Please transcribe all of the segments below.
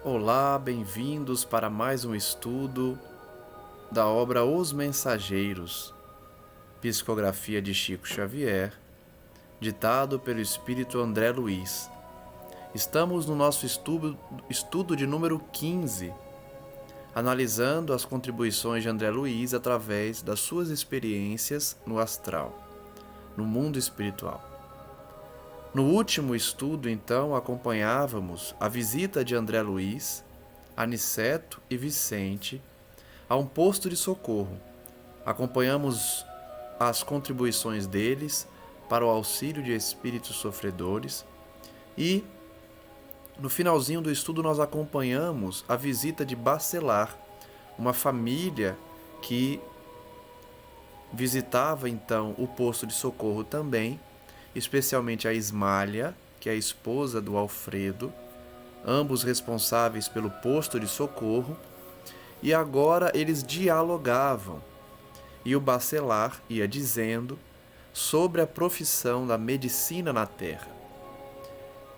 Olá, bem-vindos para mais um estudo da obra Os Mensageiros, psicografia de Chico Xavier, ditado pelo espírito André Luiz. Estamos no nosso estudo de número 15, analisando as contribuições de André Luiz através das suas experiências no astral, no mundo espiritual. No último estudo, então, acompanhávamos a visita de André Luiz, Aniceto e Vicente a um posto de socorro. Acompanhamos as contribuições deles para o auxílio de espíritos sofredores e, no finalzinho do estudo, nós acompanhamos a visita de Bacelar, uma família que visitava então o posto de socorro também, especialmente a Ismália, que é a esposa do Alfredo, ambos responsáveis pelo posto de socorro, e agora eles dialogavam. E o Bacelar ia dizendo sobre a profissão da medicina na Terra,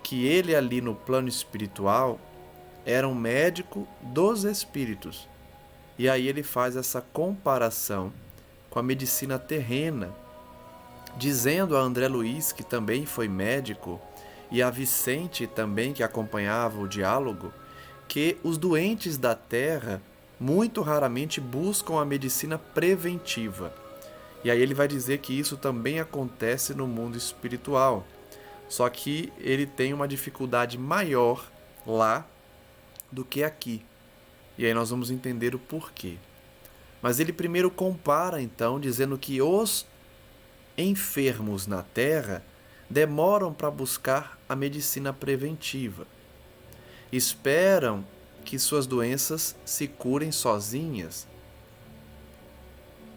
que ele ali no plano espiritual era um médico dos espíritos. E aí ele faz essa comparação com a medicina terrena, dizendo a André Luiz, que também foi médico, e a Vicente também, que acompanhava o diálogo, que os doentes da Terra muito raramente buscam a medicina preventiva. E aí ele vai dizer que isso também acontece no mundo espiritual. Só que ele tem uma dificuldade maior lá do que aqui. E aí nós vamos entender o porquê. Mas ele primeiro compara, então, dizendo que os enfermos na Terra demoram para buscar a medicina preventiva. Esperam que suas doenças se curem sozinhas.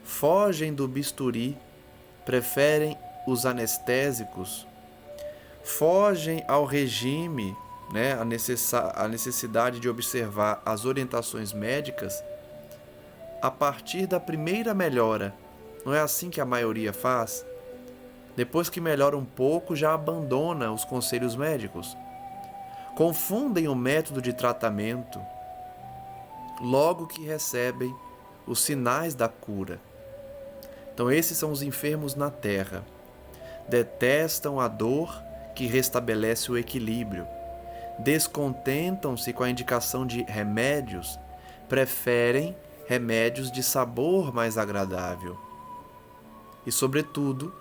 Fogem do bisturi, preferem os anestésicos, fogem ao regime, a necessidade de observar as orientações médicas a partir da primeira melhora. Não é assim que a maioria faz? Depois que melhora um pouco, já abandona os conselhos médicos. Confundem o método de tratamento logo que recebem os sinais da cura. Então esses são os enfermos na Terra. Detestam a dor que restabelece o equilíbrio. Descontentam-se com a indicação de remédios, preferem remédios de sabor mais agradável. E, sobretudo,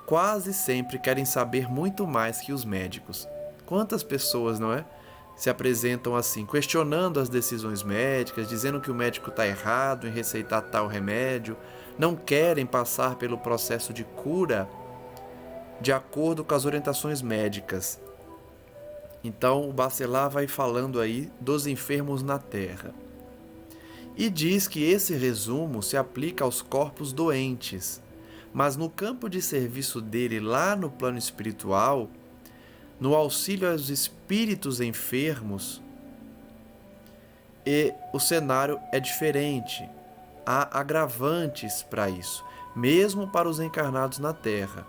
quase sempre querem saber muito mais que os médicos. Quantas pessoas, não é? Se apresentam assim, questionando as decisões médicas, dizendo que o médico está errado em receitar tal remédio, não querem passar pelo processo de cura de acordo com as orientações médicas. Então o Bacelar vai falando aí dos enfermos na Terra. E diz que esse resumo se aplica aos corpos doentes, mas no campo de serviço dele lá no plano espiritual, no auxílio aos espíritos enfermos, o cenário é diferente. Há agravantes para isso, mesmo para os encarnados na Terra.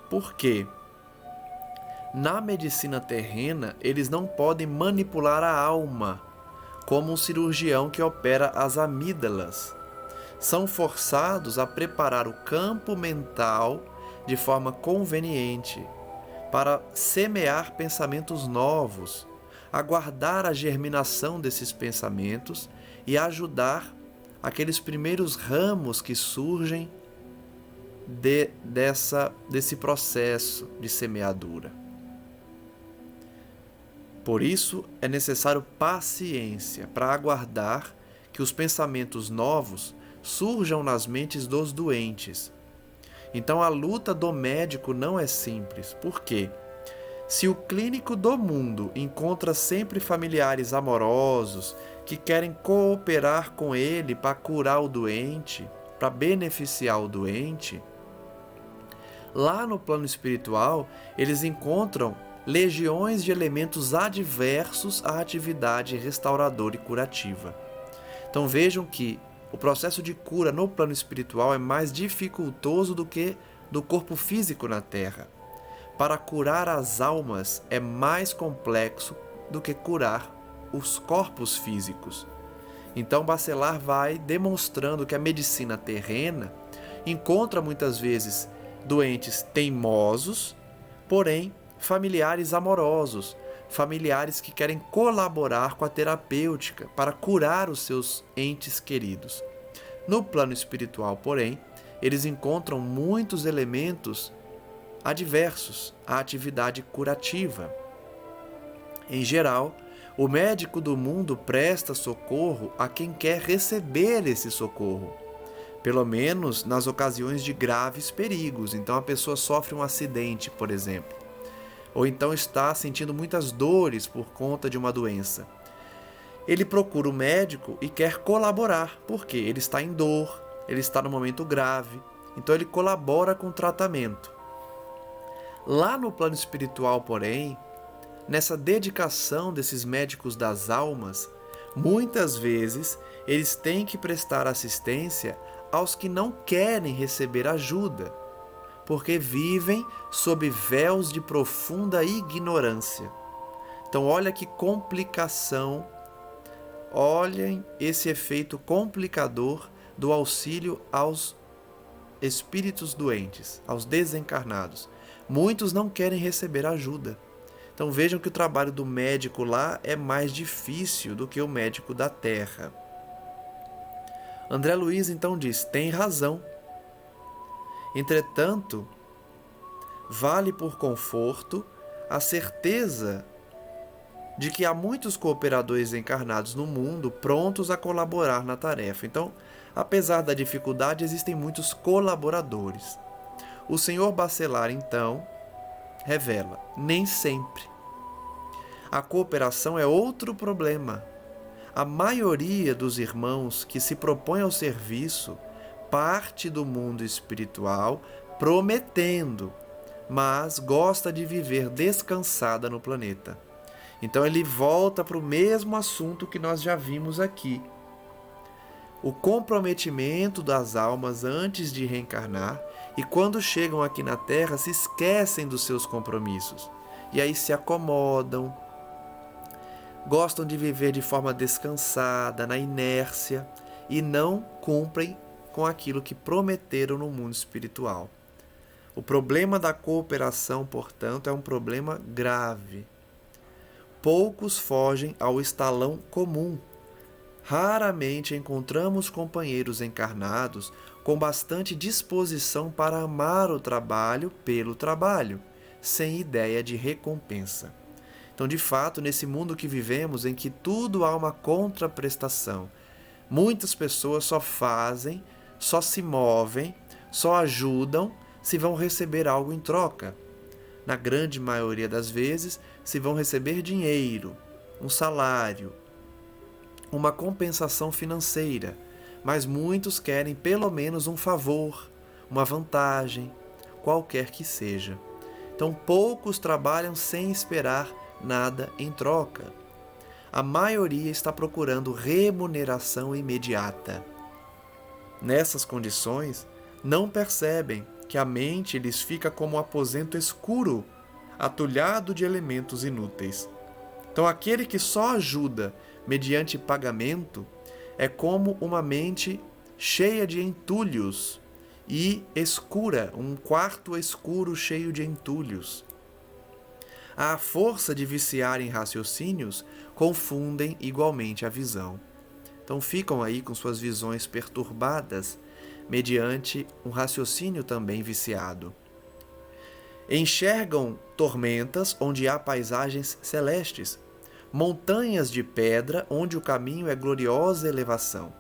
Por quê? Na medicina terrena, eles não podem manipular a alma, como um cirurgião que opera as amígdalas. São forçados a preparar o campo mental de forma conveniente, para semear pensamentos novos, aguardar a germinação desses pensamentos e ajudar aqueles primeiros ramos que surgem desse processo de semeadura. Por isso, é necessário paciência para aguardar que os pensamentos novos surjam nas mentes dos doentes. Então, a luta do médico não é simples. Por quê? Se o clínico do mundo encontra sempre familiares amorosos que querem cooperar com ele para curar o doente, para beneficiar o doente, lá no plano espiritual, eles encontram legiões de elementos adversos à atividade restauradora e curativa. Então vejam que o processo de cura no plano espiritual é mais dificultoso do que do corpo físico na Terra. Para curar as almas é mais complexo do que curar os corpos físicos. Então, Bacelaar vai demonstrando que a medicina terrena encontra muitas vezes doentes teimosos, porém familiares amorosos, familiares que querem colaborar com a terapêutica para curar os seus entes queridos. No plano espiritual, porém, eles encontram muitos elementos adversos à atividade curativa. Em geral, o médico do mundo presta socorro a quem quer receber esse socorro, pelo menos nas ocasiões de graves perigos. Então a pessoa sofre um acidente, por exemplo, ou então está sentindo muitas dores por conta de uma doença. Ele procura o médico e quer colaborar, porque ele está em dor, ele está no momento grave, então ele colabora com o tratamento. Lá no plano espiritual, porém, nessa dedicação desses médicos das almas, muitas vezes eles têm que prestar assistência aos que não querem receber ajuda, porque vivem sob véus de profunda ignorância. Então, olha que complicação, olhem esse efeito complicador do auxílio aos espíritos doentes, aos desencarnados. Muitos não querem receber ajuda. Então vejam que o trabalho do médico lá é mais difícil do que o médico da Terra. André Luiz então diz: tem razão. Entretanto, vale por conforto a certeza de que há muitos cooperadores encarnados no mundo prontos a colaborar na tarefa. Então, apesar da dificuldade, existem muitos colaboradores. O senhor Bacelaar, então, revela: nem sempre. A cooperação é outro problema. A maioria dos irmãos que se propõe ao serviço parte do mundo espiritual prometendo, mas gosta de viver descansada no planeta. Então ele volta para o mesmo assunto que nós já vimos aqui. O comprometimento das almas antes de reencarnar, e quando chegam aqui na Terra se esquecem dos seus compromissos. E aí se acomodam, gostam de viver de forma descansada, na inércia, e não cumprem com aquilo que prometeram no mundo espiritual. O problema da cooperação, portanto, é um problema grave. Poucos fogem ao estalão comum. Raramente encontramos companheiros encarnados com bastante disposição para amar o trabalho pelo trabalho, sem ideia de recompensa. Então, de fato, nesse mundo que vivemos, em que tudo há uma contraprestação, muitas pessoas só fazem, só se movem, só ajudam se vão receber algo em troca. Na grande maioria das vezes, se vão receber dinheiro, um salário, uma compensação financeira, mas muitos querem pelo menos um favor, uma vantagem, qualquer que seja. Então, poucos trabalham sem esperar nada em troca. A maioria está procurando remuneração imediata. Nessas condições, não percebem que a mente lhes fica como um aposento escuro, atulhado de elementos inúteis. Então, aquele que só ajuda mediante pagamento é como uma mente cheia de entulhos e escura, um quarto escuro cheio de entulhos. À força de viciar em raciocínios, confundem igualmente a visão. Então ficam aí com suas visões perturbadas, mediante um raciocínio também viciado. Enxergam tormentas onde há paisagens celestes, montanhas de pedra onde o caminho é gloriosa elevação.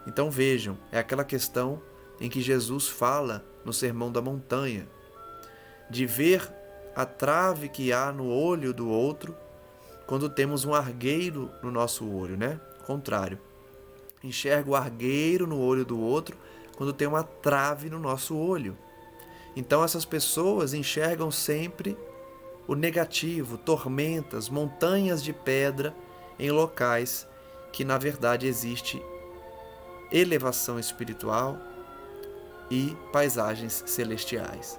Então vejam, é aquela questão em que Jesus fala no Sermão da Montanha, de ver a trave que há no olho do outro quando temos um argueiro no nosso olho, né? Contrário. Enxerga o argueiro no olho do outro quando tem uma trave no nosso olho. Então essas pessoas enxergam sempre o negativo, tormentas, montanhas de pedra em locais que na verdade existe elevação espiritual e paisagens celestiais.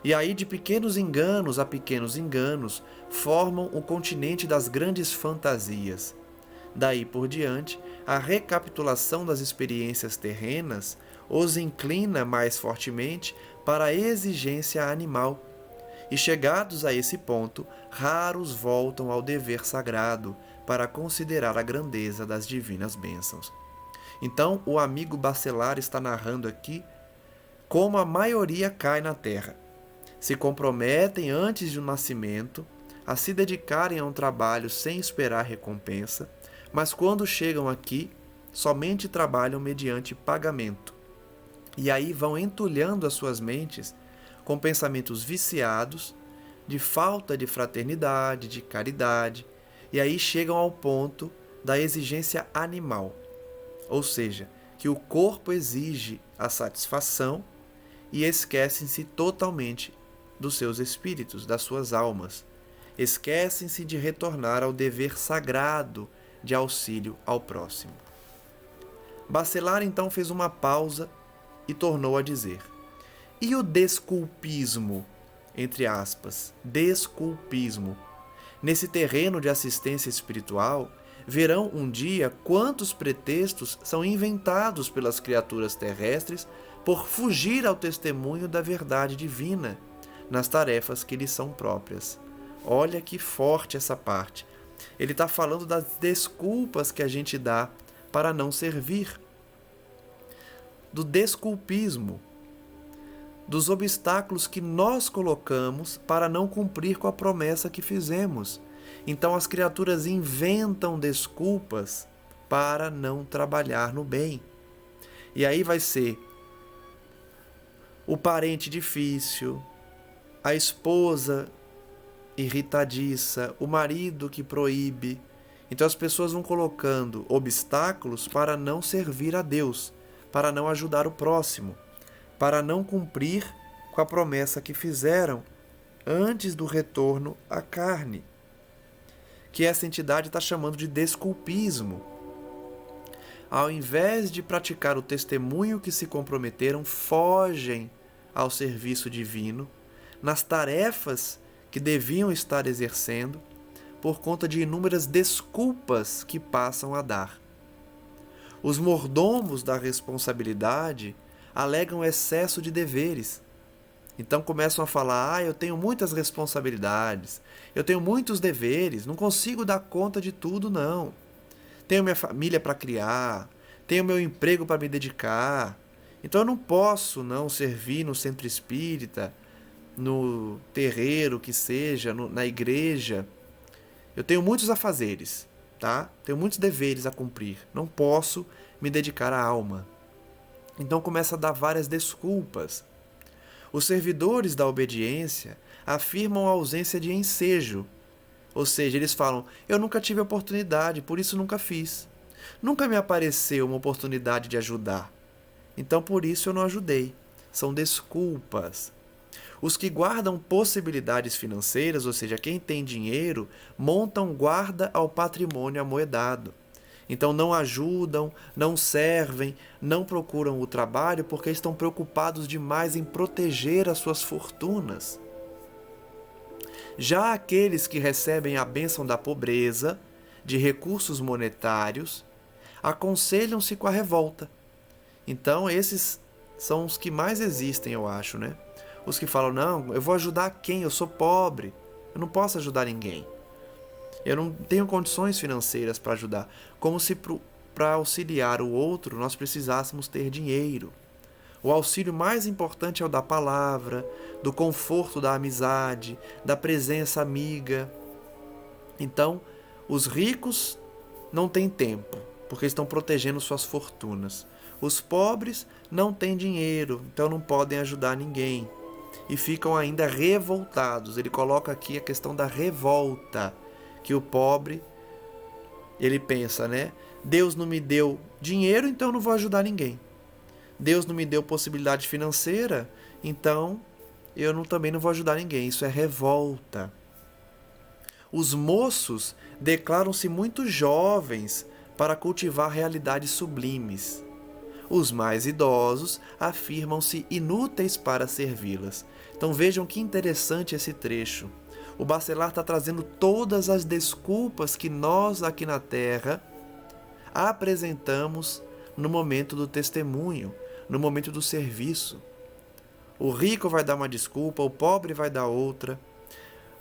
E aí, de pequenos enganos a pequenos enganos, formam o continente das grandes fantasias. Daí por diante, a recapitulação das experiências terrenas os inclina mais fortemente para a exigência animal. E chegados a esse ponto, raros voltam ao dever sagrado para considerar a grandeza das divinas bênçãos. Então, o amigo Bacelar está narrando aqui como a maioria cai na terra. Se comprometem antes do nascimento a se dedicarem a um trabalho sem esperar recompensa, mas quando chegam aqui, somente trabalham mediante pagamento. E aí vão entulhando as suas mentes com pensamentos viciados, de falta de fraternidade, de caridade, e aí chegam ao ponto da exigência animal. Ou seja, que o corpo exige a satisfação e esquecem-se totalmente dos seus espíritos, das suas almas. Esquecem-se de retornar ao dever sagrado de auxílio ao próximo. Bacelar então fez uma pausa e tornou a dizer: e o desculpismo, entre aspas, desculpismo? Nesse terreno de assistência espiritual, verão um dia quantos pretextos são inventados pelas criaturas terrestres por fugir ao testemunho da verdade divina nas tarefas que lhes são próprias. Olha que forte essa parte. Ele está falando das desculpas que a gente dá para não servir, do desculpismo, dos obstáculos que nós colocamos para não cumprir com a promessa que fizemos. Então as criaturas inventam desculpas para não trabalhar no bem. E aí vai ser o parente difícil, a esposa irritadiça, o marido que proíbe. Então as pessoas vão colocando obstáculos para não servir a Deus, para não ajudar o próximo, para não cumprir com a promessa que fizeram antes do retorno à carne, que essa entidade está chamando de desculpismo. Ao invés de praticar o testemunho que se comprometeram, fogem ao serviço divino, nas tarefas que deviam estar exercendo, por conta de inúmeras desculpas que passam a dar. Os mordomos da responsabilidade alegam excesso de deveres. Então começam a falar: eu tenho muitas responsabilidades, eu tenho muitos deveres, não consigo dar conta de tudo, não. Tenho minha família para criar, tenho meu emprego para me dedicar, então eu não posso não servir no centro espírita, no terreiro que seja, na igreja. Eu tenho muitos afazeres, tá? Tenho muitos deveres a cumprir, não posso me dedicar à alma. Então começa a dar várias desculpas. Os servidores da obediência afirmam a ausência de ensejo. Ou seja, eles falam: eu nunca tive oportunidade, por isso nunca fiz. Nunca me apareceu uma oportunidade de ajudar. Então por isso eu não ajudei. São desculpas. Os que guardam possibilidades financeiras, ou seja, quem tem dinheiro, montam guarda ao patrimônio amoedado. Então não ajudam, não servem, não procuram o trabalho porque estão preocupados demais em proteger as suas fortunas. Já aqueles que recebem a bênção da pobreza, de recursos monetários, aconselham-se com a revolta. Então esses são os que mais existem, eu acho, né? Os que falam: não, eu vou ajudar quem? Eu sou pobre, eu não posso ajudar ninguém. Eu não tenho condições financeiras para ajudar. Como se para auxiliar o outro nós precisássemos ter dinheiro. O auxílio mais importante é o da palavra, do conforto da amizade, da presença amiga. Então, os ricos não têm tempo, porque estão protegendo suas fortunas. Os pobres não têm dinheiro, então não podem ajudar ninguém. E ficam ainda revoltados. Ele coloca aqui a questão da revolta. Que o pobre, ele pensa, né? Deus não me deu dinheiro, então eu não vou ajudar ninguém. Deus não me deu possibilidade financeira, então eu também não vou ajudar ninguém. Isso é revolta. Os moços declaram-se muito jovens para cultivar realidades sublimes. Os mais idosos afirmam-se inúteis para servi-las. Então vejam que interessante esse trecho. O Bacelar está trazendo todas as desculpas que nós aqui na Terra apresentamos no momento do testemunho, no momento do serviço. O rico vai dar uma desculpa, o pobre vai dar outra.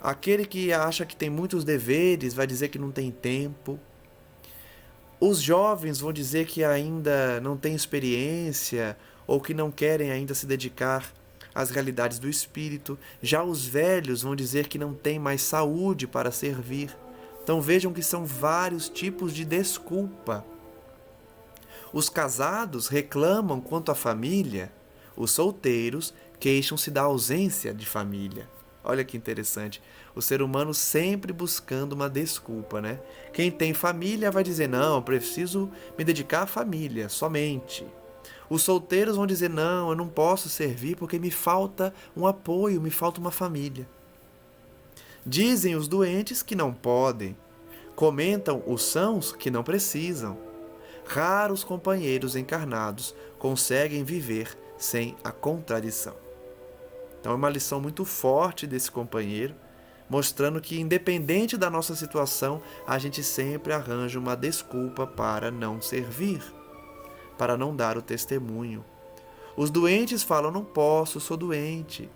Aquele que acha que tem muitos deveres vai dizer que não tem tempo. Os jovens vão dizer que ainda não têm experiência ou que não querem ainda se dedicar às realidades do espírito. Já os velhos vão dizer que não têm mais saúde para servir. Então vejam que são vários tipos de desculpa. Os casados reclamam quanto à família, os solteiros queixam-se da ausência de família. Olha que interessante. O ser humano sempre buscando uma desculpa, né? Quem tem família vai dizer, não, eu preciso me dedicar à família, somente. Os solteiros vão dizer, não, eu não posso servir porque me falta um apoio, me falta uma família. Dizem os doentes que não podem. Comentam os sãos que não precisam. Raros companheiros encarnados conseguem viver sem a contradição. Então é uma lição muito forte desse companheiro, mostrando que independente da nossa situação, a gente sempre arranja uma desculpa para não servir, para não dar o testemunho. Os doentes falam, não posso, sou doente.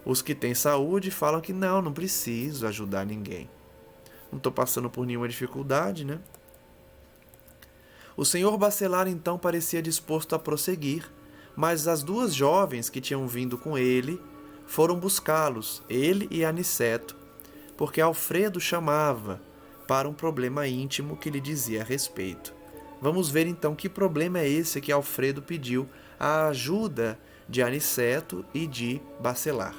Os que têm saúde falam que não preciso ajudar ninguém. Não estou passando por nenhuma dificuldade, né? O senhor Bacelar então parecia disposto a prosseguir, mas as duas jovens que tinham vindo com ele foram buscá-los, ele e Aniceto, porque Alfredo chamava para um problema íntimo que lhe dizia a respeito. Vamos ver então que problema é esse que Alfredo pediu a ajuda de Aniceto e de Bacelar.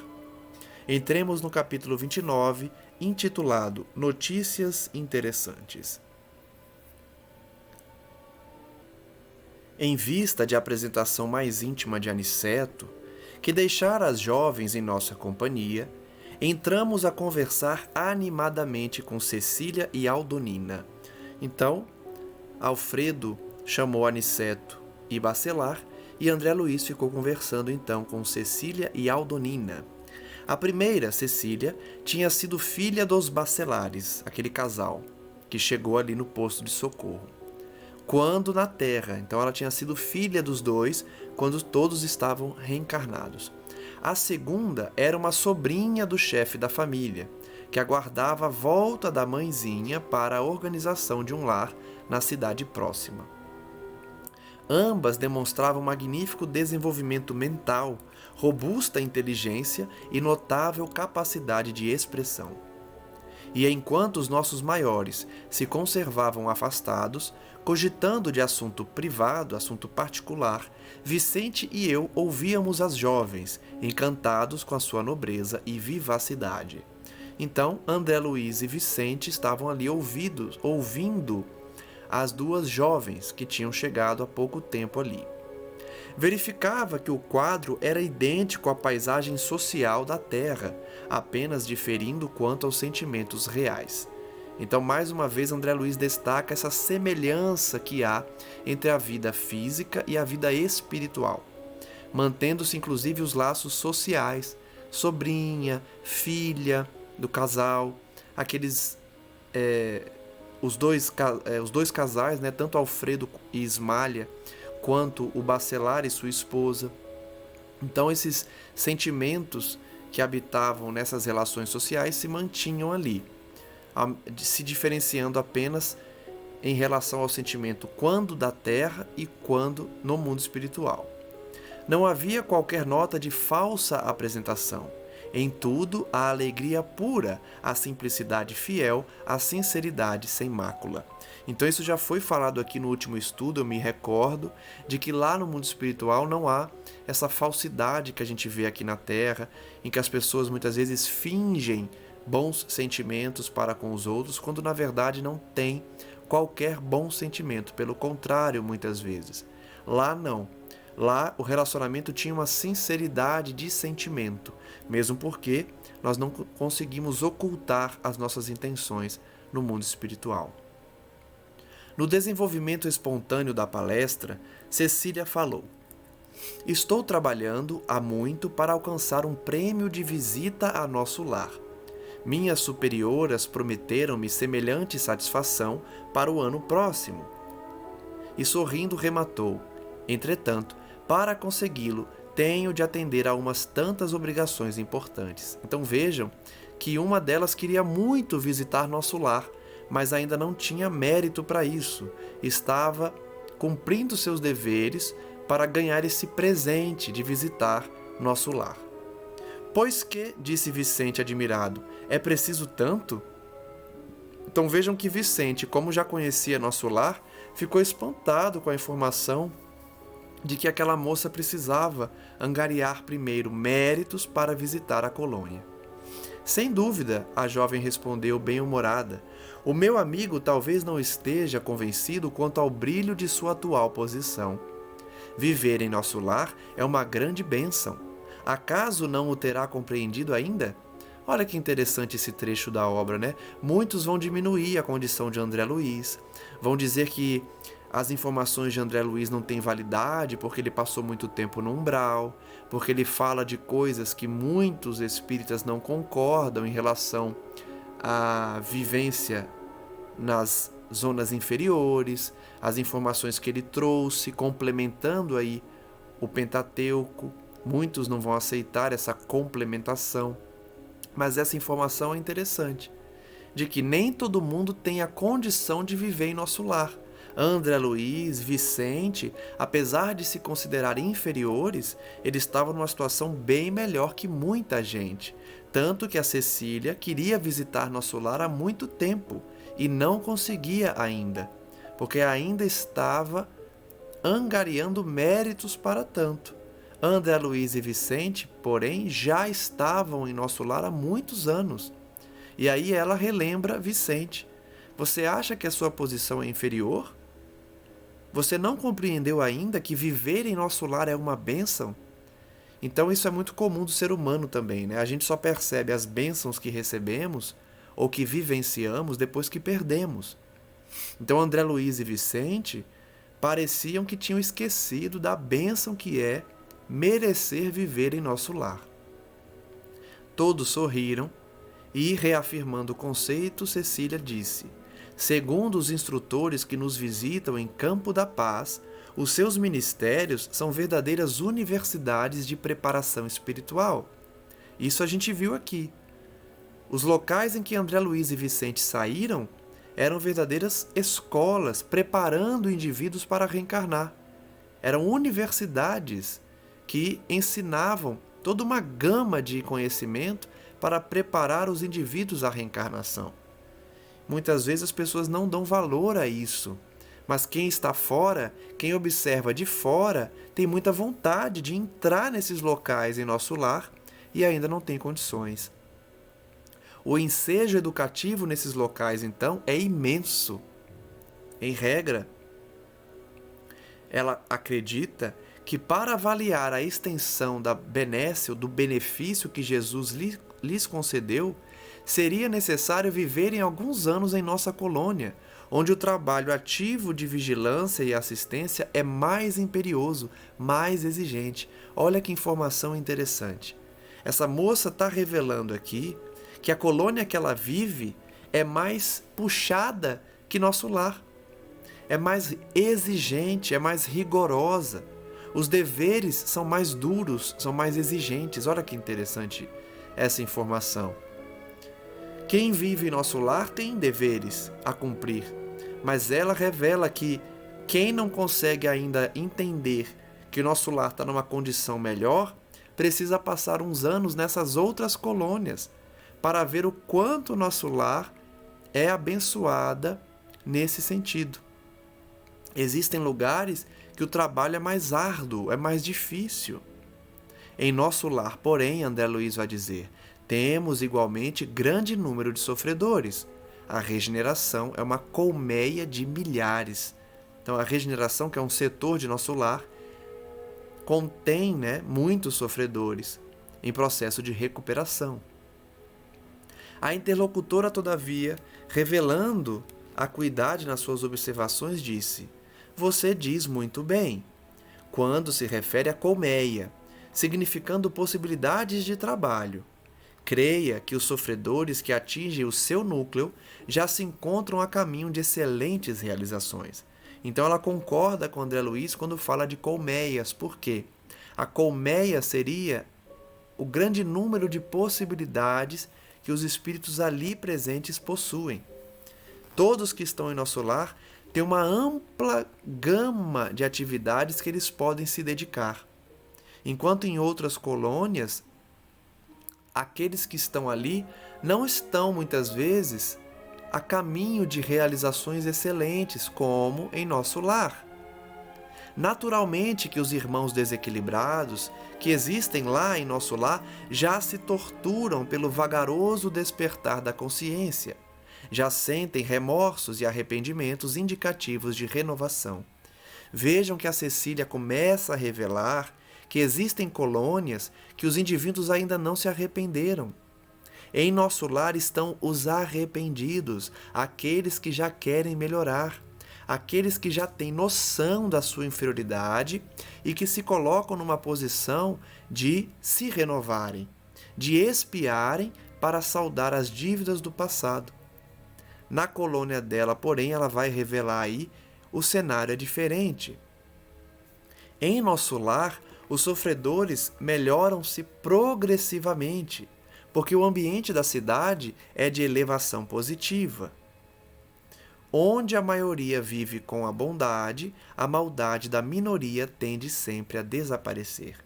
Entremos no capítulo 29, intitulado Notícias Interessantes. Em vista de apresentação mais íntima de Aniceto, que deixara as jovens em nossa companhia, entramos a conversar animadamente com Cecília e Aldonina. Então, Alfredo chamou Aniceto e Bacelar, e André Luiz ficou conversando então com Cecília e Aldonina. A primeira, Cecília, tinha sido filha dos Bacelares, aquele casal que chegou ali no posto de socorro, quando na Terra. Então ela tinha sido filha dos dois quando todos estavam reencarnados. A segunda era uma sobrinha do chefe da família, que aguardava a volta da mãezinha para a organização de um lar na cidade próxima. Ambas demonstravam magnífico desenvolvimento mental, robusta inteligência e notável capacidade de expressão. E enquanto os nossos maiores se conservavam afastados, cogitando de assunto privado, assunto particular, Vicente e eu ouvíamos as jovens, encantados com a sua nobreza e vivacidade. Então, André Luiz e Vicente estavam ali ouvindo as duas jovens que tinham chegado há pouco tempo ali. Verificava que o quadro era idêntico à paisagem social da Terra, apenas diferindo quanto aos sentimentos reais. Então, mais uma vez, André Luiz destaca essa semelhança que há entre a vida física e a vida espiritual, mantendo-se inclusive os laços sociais, sobrinha, filha do casal, aqueles os dois casais, né, tanto Alfredo e Ismália, quanto o Bacelar e sua esposa. Então esses sentimentos que habitavam nessas relações sociais se mantinham ali, se diferenciando apenas em relação ao sentimento quando da terra e quando no mundo espiritual. Não havia qualquer nota de falsa apresentação. Em tudo, a alegria pura, a simplicidade fiel, a sinceridade sem mácula. Então isso já foi falado aqui no último estudo, eu me recordo, de que lá no mundo espiritual não há essa falsidade que a gente vê aqui na Terra, em que as pessoas muitas vezes fingem bons sentimentos para com os outros, quando na verdade não tem qualquer bom sentimento, pelo contrário, muitas vezes. Lá não. Lá o relacionamento tinha uma sinceridade de sentimento, mesmo porque nós não conseguimos ocultar as nossas intenções no mundo espiritual. No desenvolvimento espontâneo da palestra, Cecília falou: "Estou trabalhando há muito para alcançar um prêmio de visita a nosso lar. Minhas superioras prometeram-me semelhante satisfação para o ano próximo." E sorrindo rematou: "Entretanto, para consegui-lo, tenho de atender a umas tantas obrigações importantes." Então vejam que uma delas queria muito visitar nosso lar, mas ainda não tinha mérito para isso. Estava cumprindo seus deveres para ganhar esse presente de visitar nosso lar. "Pois que," disse Vicente admirado, "é preciso tanto?" Então vejam que Vicente, como já conhecia nosso lar, ficou espantado com a informação de que aquela moça precisava angariar primeiro méritos para visitar a colônia. "Sem dúvida," a jovem respondeu bem-humorada, "o meu amigo talvez não esteja convencido quanto ao brilho de sua atual posição. Viver em nosso lar é uma grande bênção. Acaso não o terá compreendido ainda?" Olha que interessante esse trecho da obra, né? Muitos vão diminuir a condição de André Luiz, vão dizer que as informações de André Luiz não têm validade porque ele passou muito tempo no umbral, porque ele fala de coisas que muitos espíritas não concordam em relação à vivência nas zonas inferiores, as informações que ele trouxe, complementando aí o Pentateuco. Muitos não vão aceitar essa complementação, mas essa informação é interessante, de que nem todo mundo tem a condição de viver em nosso lar. André Luiz, Vicente, apesar de se considerar inferiores, eles estavam numa situação bem melhor que muita gente. Tanto que a Cecília queria visitar nosso lar há muito tempo e não conseguia ainda, porque ainda estava angariando méritos para tanto. André Luiz e Vicente, porém, já estavam em nosso lar há muitos anos. E aí ela relembra Vicente: "Você acha que a sua posição é inferior? Você não compreendeu ainda que viver em nosso lar é uma bênção?" Então isso é muito comum do ser humano também, né? A gente só percebe as bênçãos que recebemos ou que vivenciamos depois que perdemos. Então André Luiz e Vicente pareciam que tinham esquecido da bênção que é merecer viver em nosso lar. Todos sorriram e, reafirmando o conceito, Cecília disse: "Segundo os instrutores que nos visitam em Campo da Paz, os seus ministérios são verdadeiras universidades de preparação espiritual." Isso a gente viu aqui. Os locais em que André Luiz e Vicente saíram eram verdadeiras escolas, preparando indivíduos para reencarnar. Eram universidades que ensinavam toda uma gama de conhecimento para preparar os indivíduos à reencarnação. Muitas vezes as pessoas não dão valor a isso, mas quem está fora, quem observa de fora, tem muita vontade de entrar nesses locais em nosso lar e ainda não tem condições. O ensejo educativo nesses locais, então, é imenso. Em regra, ela acredita que para avaliar a extensão da benécia, do benefício que Jesus lhes concedeu, seria necessário viverem alguns anos em nossa colônia, onde o trabalho ativo de vigilância e assistência é mais imperioso, mais exigente. Olha que informação interessante. Essa moça está revelando aqui que a colônia que ela vive é mais puxada que nosso lar. É mais exigente, é mais rigorosa. Os deveres são mais duros, são mais exigentes. Olha que interessante essa informação. Quem vive em nosso lar tem deveres a cumprir, mas ela revela que quem não consegue ainda entender que nosso lar está numa condição melhor, precisa passar uns anos nessas outras colônias para ver o quanto nosso lar é abençoada nesse sentido. Existem lugares que o trabalho é mais árduo, é mais difícil. Em nosso lar, porém, André Luiz vai dizer, temos igualmente grande número de sofredores. A regeneração é uma colmeia de milhares. Então a regeneração, que é um setor de nosso lar, contém, muitos sofredores em processo de recuperação. A interlocutora, todavia, revelando Acuidade, nas suas observações, disse: "Você diz muito bem", quando se refere a colmeia, significando possibilidades de trabalho. Creia que os sofredores que atingem o seu núcleo já se encontram a caminho de excelentes realizações. Então ela concorda com André Luiz quando fala de colmeias. Por quê? A colmeia seria o grande número de possibilidades que os espíritos ali presentes possuem. Todos que estão em nosso lar têm uma ampla gama de atividades que eles podem se dedicar. Enquanto em outras colônias, aqueles que estão ali não estão, muitas vezes, a caminho de realizações excelentes, como em nosso lar. Naturalmente que os irmãos desequilibrados que existem lá em nosso lar já se torturam pelo vagaroso despertar da consciência, já sentem remorsos e arrependimentos indicativos de renovação. Vejam que a Cecília começa a revelar que existem colônias que os indivíduos ainda não se arrependeram. Em nosso lar estão os arrependidos, aqueles que já querem melhorar, aqueles que já têm noção da sua inferioridade e que se colocam numa posição de se renovarem, de expiarem para saldar as dívidas do passado. Na colônia dela, porém, ela vai revelar aí o cenário é diferente. Em nosso lar, os sofredores melhoram-se progressivamente, porque o ambiente da cidade é de elevação positiva. Onde a maioria vive com a bondade, a maldade da minoria tende sempre a desaparecer.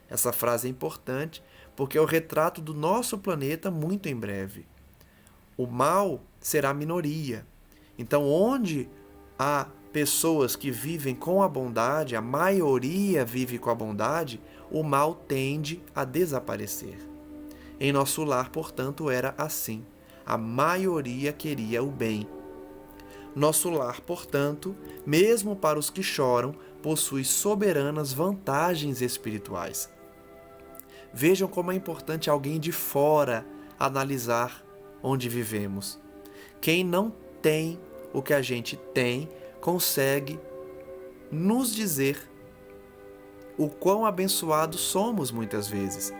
Essa frase é importante porque é o retrato do nosso planeta muito em breve. O mal será a minoria. Então, onde há pessoas que vivem com a bondade, a maioria vive com a bondade, o mal tende a desaparecer. Em nosso lar, portanto, era assim. A maioria queria o bem. Nosso lar, portanto, mesmo para os que choram, possui soberanas vantagens espirituais. Vejam como é importante alguém de fora analisar onde vivemos. Quem não tem o que a gente tem, consegue nos dizer o quão abençoados somos muitas vezes.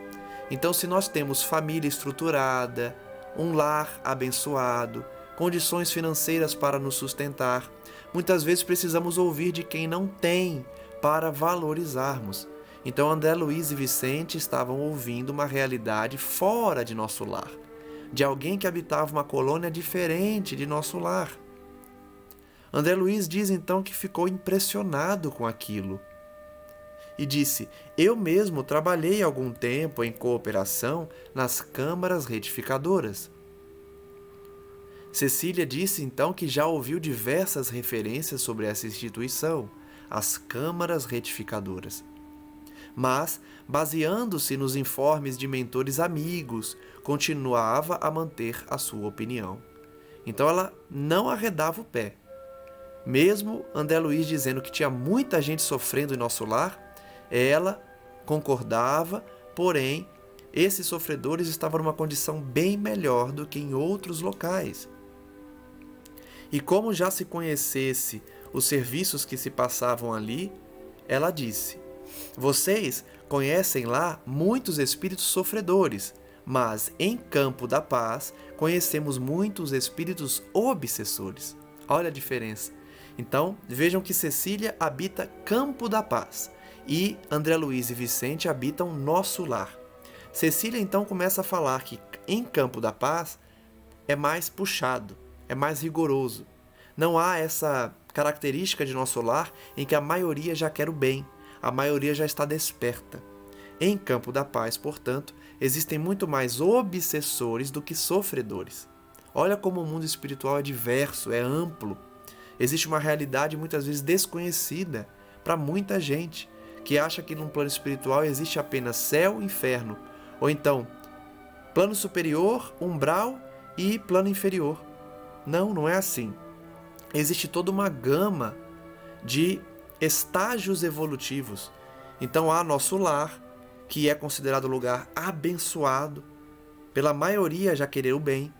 Então, se nós temos família estruturada, um lar abençoado, condições financeiras para nos sustentar, muitas vezes precisamos ouvir de quem não tem para valorizarmos. Então, André Luiz e Vicente estavam ouvindo uma realidade fora de nosso lar, de alguém que habitava uma colônia diferente de nosso lar. André Luiz diz então que ficou impressionado com aquilo e disse: "Eu mesmo trabalhei algum tempo em cooperação nas câmaras retificadoras." Cecília disse então que já ouviu diversas referências sobre essa instituição, as câmaras retificadoras. Mas, baseando-se nos informes de mentores amigos, continuava a manter a sua opinião. Então ela não arredava o pé. Mesmo André Luiz dizendo que tinha muita gente sofrendo em nosso lar, ela concordava, porém, esses sofredores estavam numa condição bem melhor do que em outros locais. E como já se conhecesse os serviços que se passavam ali, ela disse: "Vocês conhecem lá muitos espíritos sofredores, mas em Campo da Paz conhecemos muitos espíritos obsessores." Olha a diferença. Então, vejam que Cecília habita Campo da Paz e André Luiz e Vicente habitam nosso lar. Cecília então começa a falar que em Campo da Paz é mais puxado, é mais rigoroso. Não há essa característica de nosso lar em que a maioria já quer o bem, a maioria já está desperta. Em Campo da Paz, portanto, existem muito mais obsessores do que sofredores. Olha como o mundo espiritual é diverso, é amplo. Existe uma realidade muitas vezes desconhecida para muita gente, que acha que num plano espiritual existe apenas céu e inferno, ou então plano superior, umbral e plano inferior. Não, não é assim. Existe toda uma gama de estágios evolutivos. Então há nosso lar, que é considerado lugar abençoado, pela maioria já querer o bem,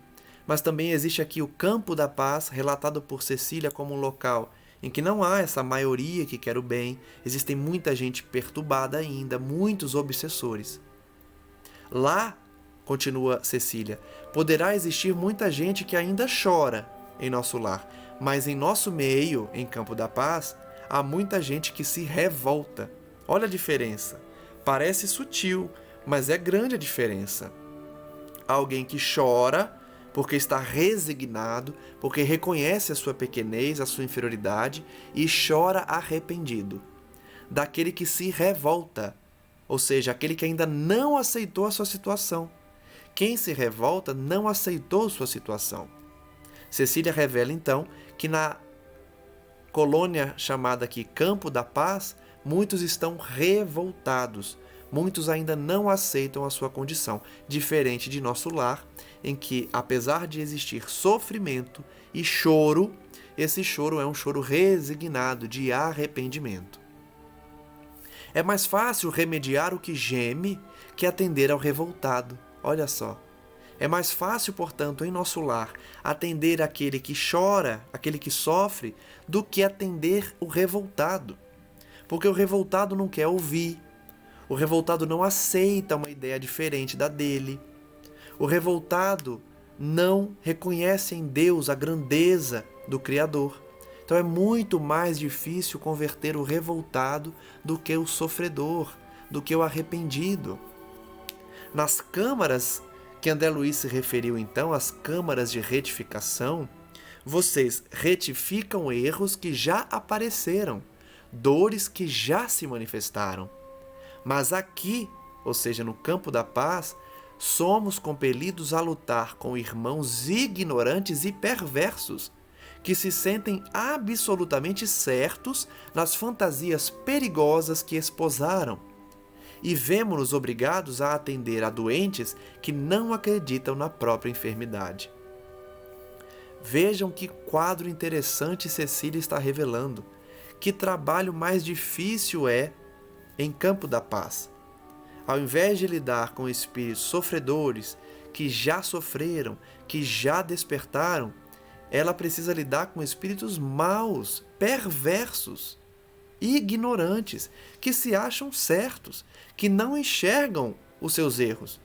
Mas também existe aqui o Campo da Paz, relatado por Cecília como um local em que não há essa maioria que quer o bem, existem muita gente perturbada ainda, muitos obsessores. Lá, continua Cecília, poderá existir muita gente que ainda chora em nosso lar, mas em nosso meio, em Campo da Paz, há muita gente que se revolta. Olha a diferença. Parece sutil, mas é grande a diferença. Alguém que chora porque está resignado, porque reconhece a sua pequenez, a sua inferioridade e chora arrependido. Daquele que se revolta, ou seja, aquele que ainda não aceitou a sua situação. Quem se revolta não aceitou sua situação. Cecília revela então que na colônia chamada aqui Campo da Paz, muitos estão revoltados. Muitos ainda não aceitam a sua condição, diferente de nosso lar, em que, apesar de existir sofrimento e choro, esse choro é um choro resignado, de arrependimento. É mais fácil remediar o que geme que atender ao revoltado. Olha só. É mais fácil, portanto, em nosso lar, atender aquele que chora, aquele que sofre, do que atender o revoltado. Porque o revoltado não quer ouvir. O revoltado não aceita uma ideia diferente da dele. O revoltado não reconhece em Deus a grandeza do Criador. Então é muito mais difícil converter o revoltado do que o sofredor, do que o arrependido. Nas câmaras que André Luiz se referiu então, as câmaras de retificação, vocês retificam erros que já apareceram, dores que já se manifestaram. Mas aqui, ou seja, no Campo da Paz, somos compelidos a lutar com irmãos ignorantes e perversos, que se sentem absolutamente certos nas fantasias perigosas que esposaram, e vemo-nos obrigados a atender a doentes que não acreditam na própria enfermidade. Vejam que quadro interessante Cecília está revelando. Que trabalho mais difícil é em Campo da Paz. Ao invés de lidar com espíritos sofredores que já sofreram, que já despertaram, ela precisa lidar com espíritos maus, perversos, ignorantes, que se acham certos, que não enxergam os seus erros.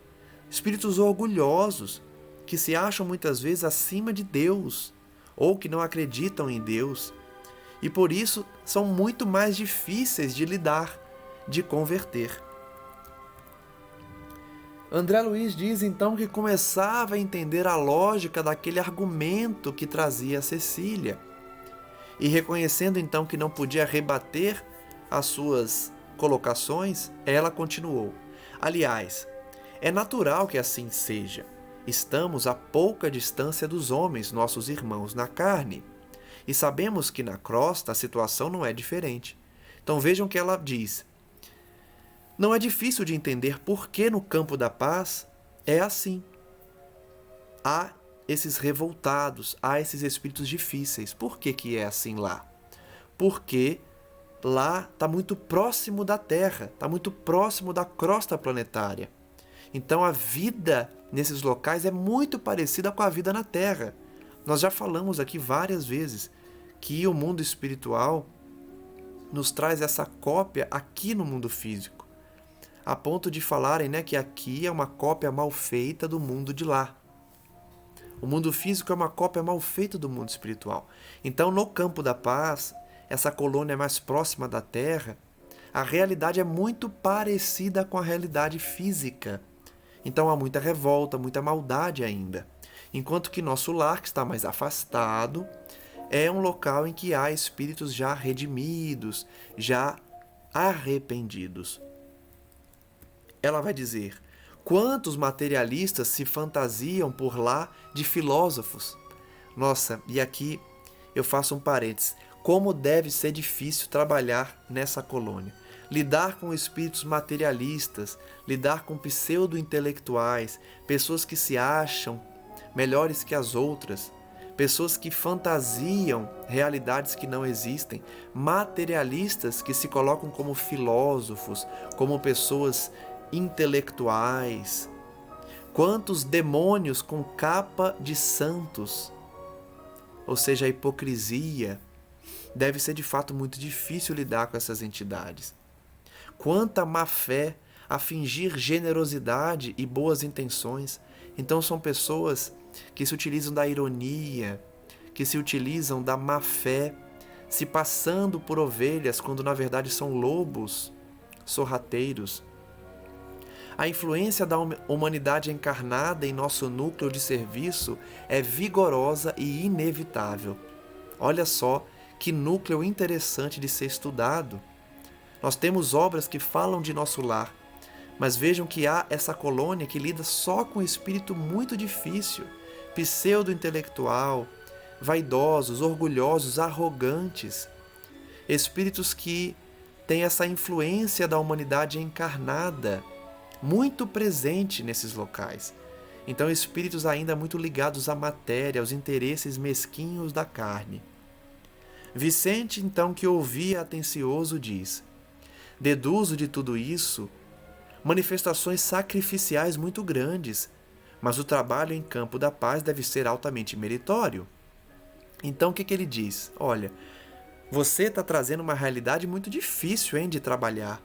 Espíritos orgulhosos, que se acham muitas vezes acima de Deus, ou que não acreditam em Deus, e por isso são muito mais difíceis de lidar, de converter. André Luiz diz então que começava a entender a lógica daquele argumento que trazia Cecília, e reconhecendo então que não podia rebater as suas colocações, ela continuou: aliás, é natural que assim seja. Estamos a pouca distância dos homens, nossos irmãos na carne, e sabemos que na crosta a situação não é diferente. Então vejam que ela diz: não é difícil de entender por que no Campo da Paz é assim. Há esses revoltados, há esses espíritos difíceis. Por que é assim lá? Porque lá está muito próximo da Terra, está muito próximo da crosta planetária. Então a vida nesses locais é muito parecida com a vida na Terra. Nós já falamos aqui várias vezes que o mundo espiritual nos traz essa cópia aqui no mundo físico, a ponto de falarem, que aqui é uma cópia mal feita do mundo de lá. O mundo físico é uma cópia mal feita do mundo espiritual. Então, no Campo da Paz, essa colônia mais próxima da Terra, a realidade é muito parecida com a realidade física. Então há muita revolta, muita maldade ainda. Enquanto que nosso lar, que está mais afastado, é um local em que há espíritos já redimidos, já arrependidos. Ela vai dizer: quantos materialistas se fantasiam por lá de filósofos? Nossa, e aqui eu faço um parênteses. Como deve ser difícil trabalhar nessa colônia. Lidar com espíritos materialistas, lidar com pseudo-intelectuais, pessoas que se acham melhores que as outras, pessoas que fantasiam realidades que não existem, materialistas que se colocam como filósofos, como pessoas intelectuais. Quantos demônios com capa de santos, ou seja, a hipocrisia. Deve ser de fato muito difícil lidar com essas entidades. Quanta má fé a fingir generosidade e boas intenções. Então são pessoas que se utilizam da ironia, que se utilizam da má fé, se passando por ovelhas quando na verdade são lobos sorrateiros. A influência da humanidade encarnada em nosso núcleo de serviço é vigorosa e inevitável. Olha só que núcleo interessante de ser estudado. Nós temos obras que falam de nosso lar, mas vejam que há essa colônia que lida só com um espírito muito difícil, pseudo-intelectual, vaidosos, orgulhosos, arrogantes, espíritos que têm essa influência da humanidade encarnada muito presente nesses locais. Então, espíritos ainda muito ligados à matéria, aos interesses mesquinhos da carne. Vicente, então, que ouvia atencioso, diz: deduzo de tudo isso manifestações sacrificiais muito grandes, mas o trabalho em campo da paz deve ser altamente meritório. Então, o que ele diz? Olha, você está trazendo uma realidade muito difícil, de trabalhar.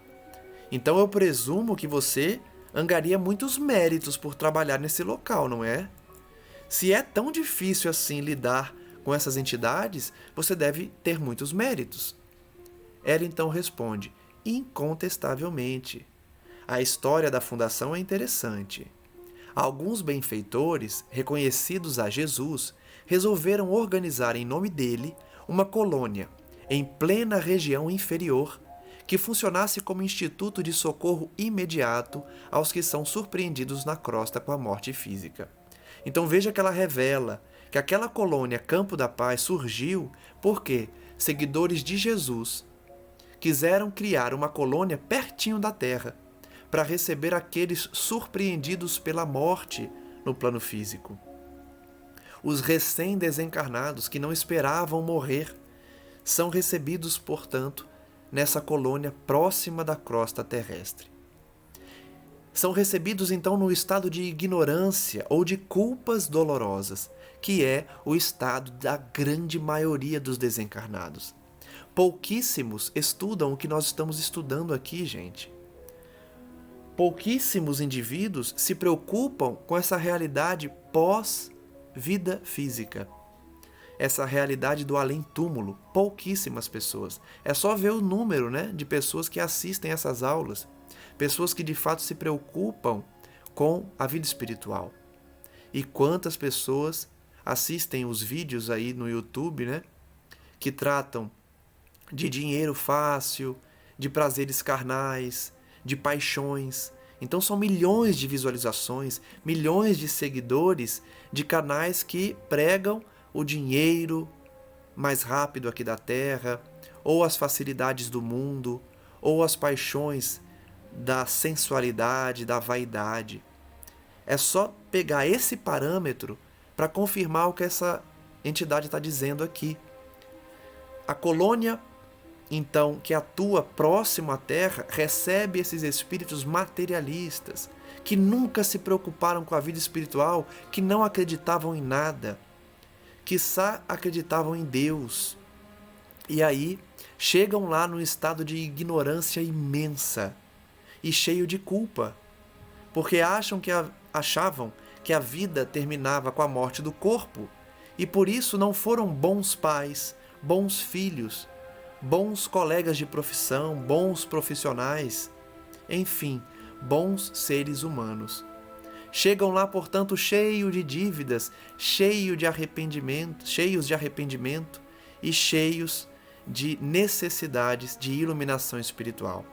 Então, eu presumo que você angaria muitos méritos por trabalhar nesse local, não é? Se é tão difícil assim lidar com essas entidades, você deve ter muitos méritos. Ela então responde: incontestavelmente. A história da fundação é interessante. Alguns benfeitores, reconhecidos a Jesus, resolveram organizar em nome dele uma colônia em plena região inferior que funcionasse como instituto de socorro imediato aos que são surpreendidos na crosta com a morte física. Então veja que ela revela que aquela colônia Campo da Paz surgiu porque seguidores de Jesus quiseram criar uma colônia pertinho da Terra para receber aqueles surpreendidos pela morte no plano físico. Os recém-desencarnados que não esperavam morrer são recebidos, portanto, nessa colônia próxima da crosta terrestre. São recebidos então no estado de ignorância ou de culpas dolorosas, que é o estado da grande maioria dos desencarnados. Pouquíssimos estudam o que nós estamos estudando aqui, gente. Pouquíssimos indivíduos se preocupam com essa realidade pós-vida física. Essa realidade do além-túmulo. Pouquíssimas pessoas. É só ver o número, de pessoas que assistem essas aulas. Pessoas que de fato se preocupam com a vida espiritual. E quantas pessoas assistem os vídeos aí no YouTube, que tratam de dinheiro fácil, de prazeres carnais, de paixões. Então são milhões de visualizações, milhões de seguidores de canais que pregam o dinheiro mais rápido aqui da Terra, ou as facilidades do mundo, ou as paixões da sensualidade, da vaidade. É só pegar esse parâmetro para confirmar o que essa entidade está dizendo aqui. A colônia, então, que atua próximo à Terra, recebe esses espíritos materialistas, que nunca se preocuparam com a vida espiritual, que não acreditavam em nada, quiçá acreditavam em Deus. E aí, chegam lá num estado de ignorância imensa e cheio de culpa, porque achavam que a vida terminava com a morte do corpo, e por isso não foram bons pais, bons filhos, bons colegas de profissão, bons profissionais, enfim, bons seres humanos. Chegam lá, portanto, cheios de dívidas, cheios de arrependimento e cheios de necessidades de iluminação espiritual.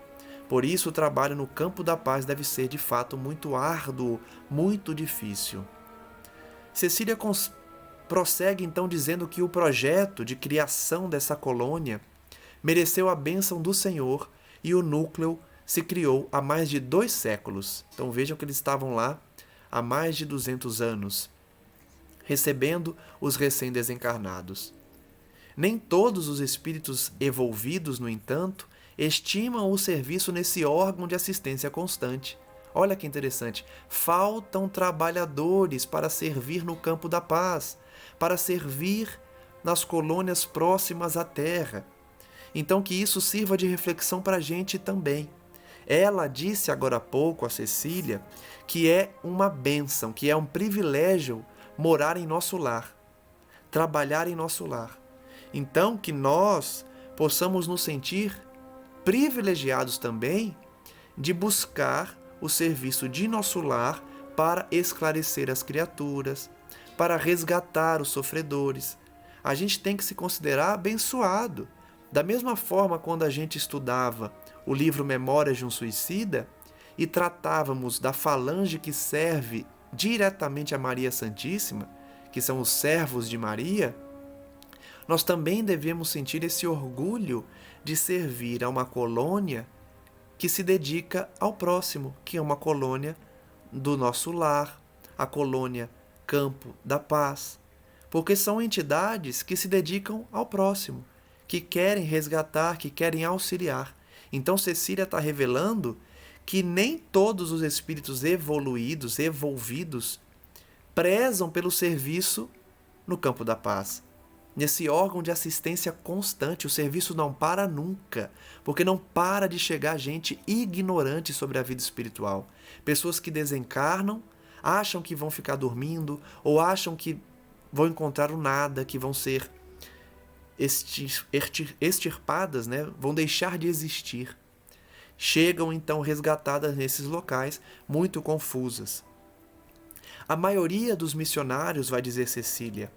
Por isso, o trabalho no campo da paz deve ser, de fato, muito árduo, muito difícil. Cecília prossegue, então, dizendo que o projeto de criação dessa colônia mereceu a bênção do Senhor e o núcleo se criou há mais de 2 séculos. Então vejam que eles estavam lá há mais de 200 anos, recebendo os recém-desencarnados. Nem todos os espíritos evolvidos, no entanto, estimam o serviço nesse órgão de assistência constante, Olha que interessante. Faltam trabalhadores para servir no campo da paz, para servir nas colônias próximas à terra. Então, que isso sirva de reflexão para a gente também. Ela disse agora há pouco, a Cecília, que é uma bênção, que é um privilégio morar em nosso lar, trabalhar em nosso lar. Então, que nós possamos nos sentir privilegiados também de buscar o serviço de nosso lar para esclarecer as criaturas, para resgatar os sofredores. A gente tem que se considerar abençoado. Da mesma forma, quando a gente estudava o livro Memórias de um Suicida e tratávamos da falange que serve diretamente a Maria Santíssima, que são os servos de Maria, nós também devemos sentir esse orgulho de servir a uma colônia que se dedica ao próximo, que é uma colônia do nosso lar, a colônia Campo da Paz, porque são entidades que se dedicam ao próximo, que querem resgatar, que querem auxiliar. Então Cecília está revelando que nem todos os espíritos evoluídos, evolvidos, prezam pelo serviço no campo da paz. Nesse órgão de assistência constante, o serviço não para nunca, porque não para de chegar gente ignorante sobre a vida espiritual. Pessoas que desencarnam, acham que vão ficar dormindo, ou acham que vão encontrar o nada, que vão ser extirpadas, né? Vão deixar de existir. Chegam então resgatadas nesses locais, muito confusas. A maioria dos missionários, vai dizer Cecília,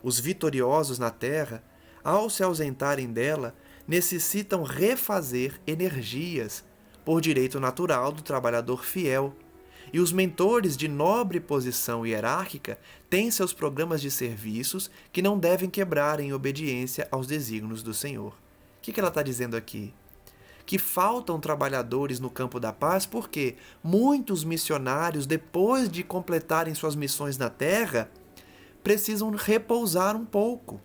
os vitoriosos na Terra, ao se ausentarem dela, necessitam refazer energias por direito natural do trabalhador fiel. E os mentores de nobre posição hierárquica têm seus programas de serviços que não devem quebrar em obediência aos desígnios do Senhor. O que ela está dizendo aqui? Que faltam trabalhadores no campo da paz porque muitos missionários, depois de completarem suas missões na Terra, precisam repousar um pouco,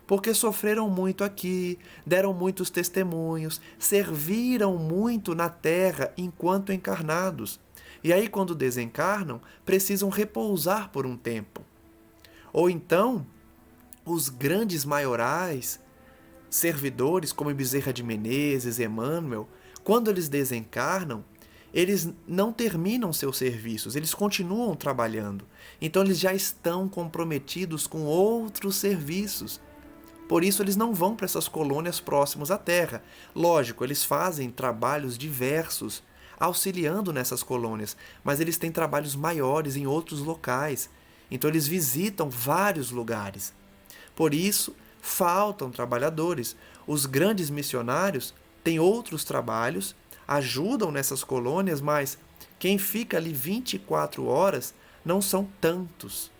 porque sofreram muito aqui, deram muitos testemunhos, serviram muito na Terra enquanto encarnados. E aí, quando desencarnam, precisam repousar por um tempo. Ou então, os grandes maiorais, servidores como Bezerra de Menezes, Emmanuel, quando eles desencarnam, eles não terminam seus serviços, eles continuam trabalhando. Então eles já estão comprometidos com outros serviços. Por isso eles não vão para essas colônias próximas à Terra. Lógico, eles fazem trabalhos diversos, auxiliando nessas colônias, mas eles têm trabalhos maiores em outros locais. Então eles visitam vários lugares. Por isso, faltam trabalhadores. Os grandes missionários têm outros trabalhos, ajudam nessas colônias, mas quem fica ali 24 horas não são tantos.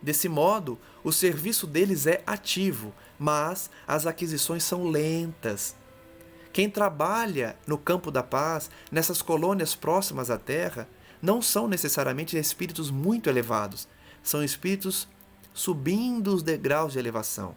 Desse modo, o serviço deles é ativo, mas as aquisições são lentas. Quem trabalha no campo da paz, nessas colônias próximas à Terra, não são necessariamente espíritos muito elevados, são espíritos subindo os degraus de elevação.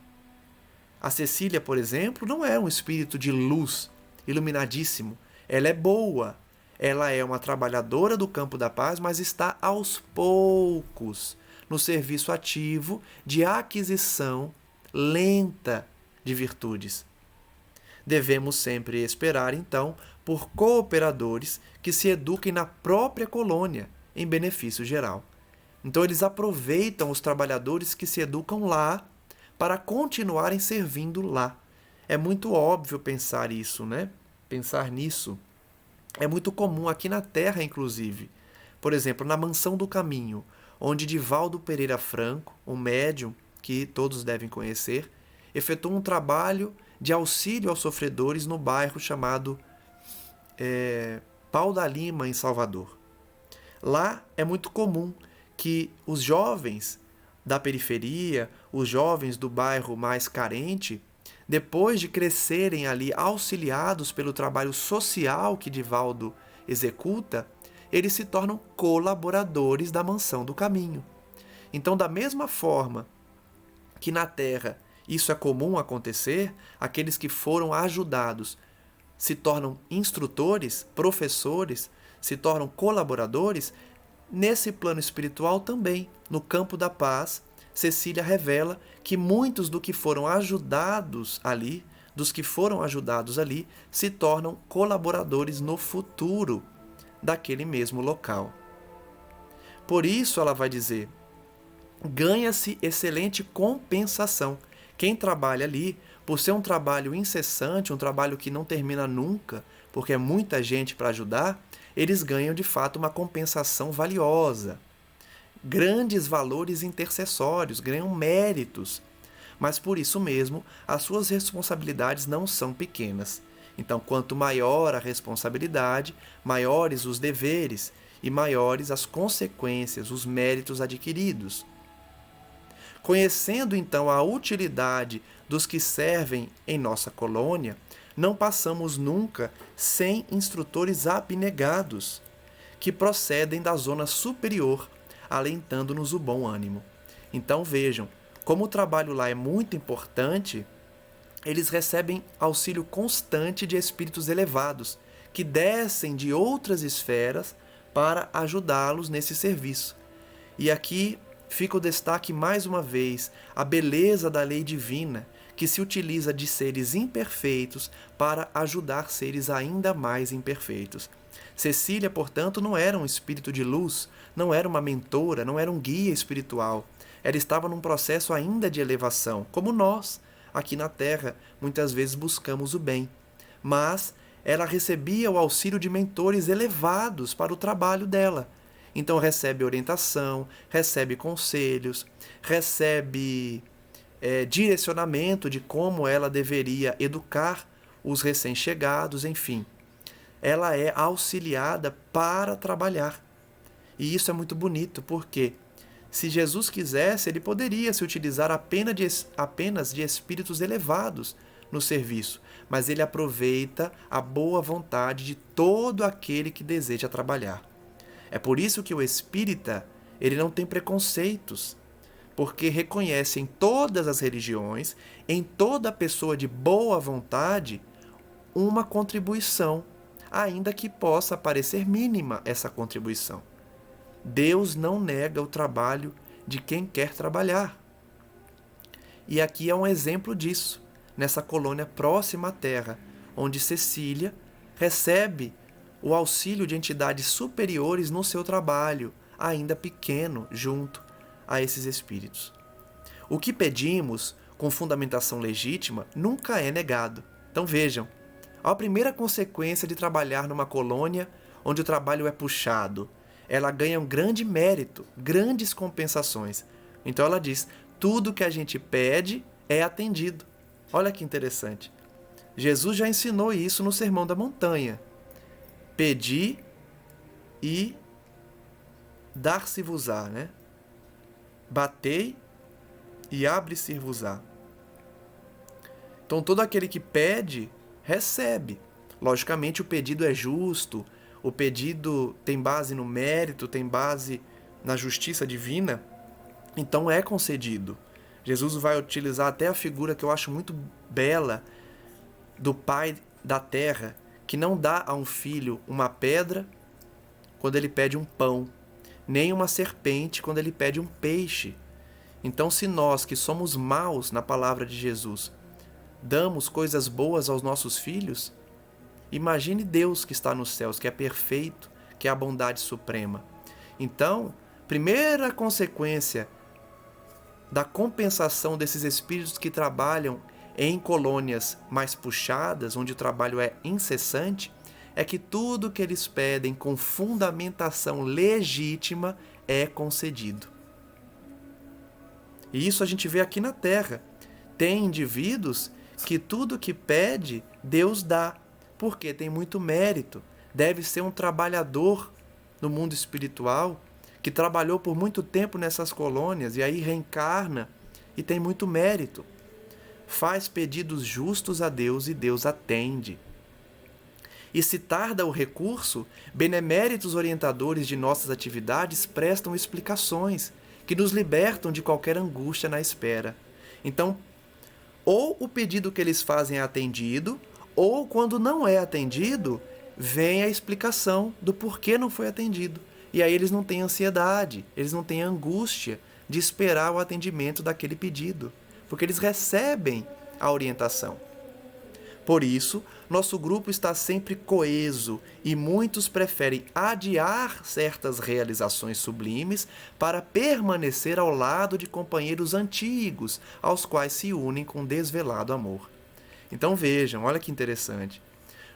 A Cecília, por exemplo, não é um espírito de luz, iluminadíssimo. Ela é boa, ela é uma trabalhadora do campo da paz, mas está aos poucos no serviço ativo de aquisição lenta de virtudes. Devemos sempre esperar, então, por cooperadores que se eduquem na própria colônia, em benefício geral. Então, eles aproveitam os trabalhadores que se educam lá para continuarem servindo lá. É muito óbvio pensar isso, né? Pensar nisso. É muito comum aqui na Terra, inclusive. Por exemplo, na Mansão do Caminho, onde Divaldo Pereira Franco, um médium que todos devem conhecer, efetuou um trabalho de auxílio aos sofredores no bairro chamado Pau da Lima, em Salvador. Lá é muito comum que os jovens da periferia, os jovens do bairro mais carente, depois de crescerem ali auxiliados pelo trabalho social que Divaldo executa, eles se tornam colaboradores da Mansão do Caminho. Então, da mesma forma que na Terra isso é comum acontecer, aqueles que foram ajudados se tornam instrutores, professores, se tornam colaboradores, nesse plano espiritual também, no campo da paz, Cecília revela que muitos dos que foram ajudados ali, se tornam colaboradores no futuro daquele mesmo local. Por isso ela vai dizer, ganha-se excelente compensação. Quem trabalha ali, por ser um trabalho incessante, um trabalho que não termina nunca, porque é muita gente para ajudar, eles ganham de fato uma compensação valiosa. Grandes valores intercessórios, ganham méritos. Mas por isso mesmo, as suas responsabilidades não são pequenas. Então, quanto maior a responsabilidade, maiores os deveres e maiores as consequências, os méritos adquiridos. Conhecendo então a utilidade dos que servem em nossa colônia, não passamos nunca sem instrutores abnegados, que procedem da zona superior, alentando-nos o bom ânimo. Então vejam, como o trabalho lá é muito importante, eles recebem auxílio constante de espíritos elevados, que descem de outras esferas para ajudá-los nesse serviço. E aqui fica o destaque mais uma vez, a beleza da lei divina, que se utiliza de seres imperfeitos para ajudar seres ainda mais imperfeitos. Cecília, portanto, não era um espírito de luz, não era uma mentora, não era um guia espiritual. Ela estava num processo ainda de elevação, como nós, aqui na Terra, muitas vezes buscamos o bem. Mas ela recebia o auxílio de mentores elevados para o trabalho dela. Então recebe orientação, recebe conselhos, recebe direcionamento de como ela deveria educar os recém-chegados, enfim. Ela é auxiliada para trabalhar. E isso é muito bonito, porque se Jesus quisesse, ele poderia se utilizar apenas de espíritos elevados no serviço, mas ele aproveita a boa vontade de todo aquele que deseja trabalhar. É por isso que o espírita, ele não tem preconceitos, porque reconhece em todas as religiões, em toda pessoa de boa vontade, uma contribuição, ainda que possa parecer mínima essa contribuição. Deus não nega o trabalho de quem quer trabalhar. E aqui é um exemplo disso, nessa colônia próxima à Terra, onde Cecília recebe o auxílio de entidades superiores no seu trabalho, ainda pequeno, junto a esses espíritos. O que pedimos, com fundamentação legítima, nunca é negado. Então vejam, a primeira consequência de trabalhar numa colônia onde o trabalho é puxado, ela ganha um grande mérito, grandes compensações. Então ela diz, tudo que a gente pede é atendido. Olha que interessante. Jesus já ensinou isso no Sermão da Montanha. Pedi e dar-se-vos-á, né? Batei e abre-se-vos-á. Então todo aquele que pede, recebe. Logicamente o pedido é justo, o pedido tem base no mérito, tem base na justiça divina, então é concedido. Jesus vai utilizar até a figura que eu acho muito bela do pai da terra, que não dá a um filho uma pedra quando ele pede um pão, nem uma serpente quando ele pede um peixe. Então, se nós, que somos maus na palavra de Jesus, damos coisas boas aos nossos filhos, imagine Deus que está nos céus, que é perfeito, que é a bondade suprema. Então, primeira consequência da compensação desses espíritos que trabalham em colônias mais puxadas, onde o trabalho é incessante, é que tudo que eles pedem com fundamentação legítima é concedido. E isso a gente vê aqui na Terra. Tem indivíduos que tudo que pede, Deus dá, porque tem muito mérito. Deve ser um trabalhador no mundo espiritual que trabalhou por muito tempo nessas colônias e aí reencarna e tem muito mérito. Faz pedidos justos a Deus e Deus atende. E se tarda o recurso, beneméritos orientadores de nossas atividades prestam explicações que nos libertam de qualquer angústia na espera. Então, ou o pedido que eles fazem é atendido, ou quando não é atendido, vem a explicação do porquê não foi atendido. E aí eles não têm ansiedade, eles não têm angústia de esperar o atendimento daquele pedido, porque eles recebem a orientação. Por isso, nosso grupo está sempre coeso e muitos preferem adiar certas realizações sublimes para permanecer ao lado de companheiros antigos, aos quais se unem com desvelado amor. Então vejam, olha que interessante.